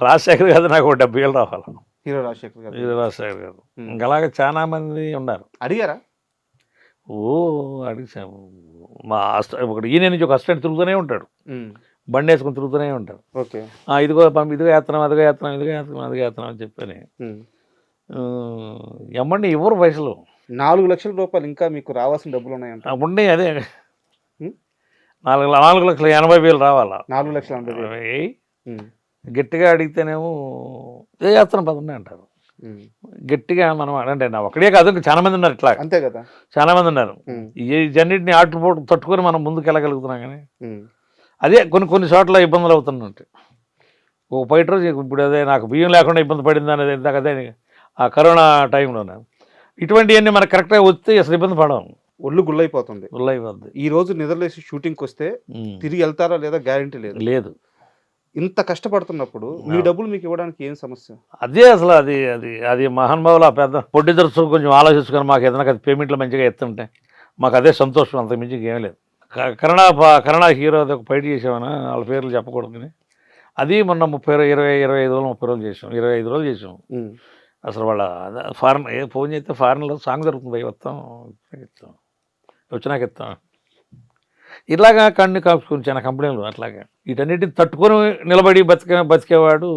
రాజశేఖర్ గారు నాకు 70,000 రావాలి. హీరో రాజశేఖర్ గారు హీరో రాజశేఖర్ గారు. ఇంకా అలాగే చాలా మంది ఉన్నారు. అడిగారా? అడిగాము. మా ఒకటి ఈయన నుంచి ఒక అసిస్టెంట్ తిరుగుతూనే ఉంటాడు, బండి వేసుకుని తిరుగుతూనే ఉంటాడు. ఓకే, ఇదిగో ఇదిగో వేస్తున్నాం, అదిగో వేస్తున్నాం, ఇదిగో వేస్తున్నాం, అదిగో వేస్తున్నాం అని చెప్పని ఎమ్మండి ఎవరు పైసలు 4 లక్షల రూపాయలు ఇంకా మీకు రావాల్సిన డబ్బులు ఉన్నాయంట. ఉండే అదే 4,80,000 రావాలా. 4,80,000 గట్టిగా అడిగితేనేమో ఏ చేస్తున్నాం పదండి అంటారు. గట్టిగా మనం అంటే నా ఒకడే కాదు, ఇంకా చాలా మంది ఉన్నారు ఇట్లా. అంతే కదా, చాలా మంది ఉన్నారు. ఈ జన్నిటిని ఆటలు తట్టుకొని మనం ముందుకు వెళ్ళగలుగుతున్నాం. కానీ అదే కొన్ని చోట్ల ఇబ్బందులు అవుతున్నట్టు. ఒక బయట రోజు ఇప్పుడు అదే నాకు బియ్యం లేకుండా ఇబ్బంది పడింది అనేది ఇందాక అదే ఆ కరోనా టైంలోనే ఇటువంటివన్నీ మనకు కరెక్ట్గా వస్తే అసలు ఇబ్బంది పడము. ఒళ్ళు గుల్లైపోతుంది. ఈ రోజు నిద్రలేసి షూటింగ్కి వస్తే తిరిగి వెళ్తారా లేదా గ్యారంటీ లేదు. ఇంత కష్టపడుతున్నప్పుడు మీ డబ్బులు మీకు ఇవ్వడానికి ఏం సమస్య? అదే అసలు అది అది అది మహానుభావులు ఆ పెద్ద ప్రొడ్యూసర్స్ కొంచెం ఆలోచించుకొని మాకు ఏదైనా పేమెంట్లు మంచిగా ఎత్తుంటే మాకు అదే సంతోషం, అంత మించి ఏం లేదు. కన్నడ హీరో ఒక ఫైట్ చేసామని వాళ్ళ పేర్లు చెప్పకూడదు కానీ అది మొన్న 25 రోజులు చేసాం. 25 రోజులు చేసాం. అసలు వాళ్ళ ఫారెన్ ఫోన్ చేస్తే ఫారెన్లో సాంగ్ దొరుకుతుంది, వస్తాం వచ్చినాక ఇస్తాం. ఇలాగా కన్ను కాపుకొని చాలా కంపెనీలు అట్లాగా వీటన్నిటిని తట్టుకొని నిలబడి బతికేవాడు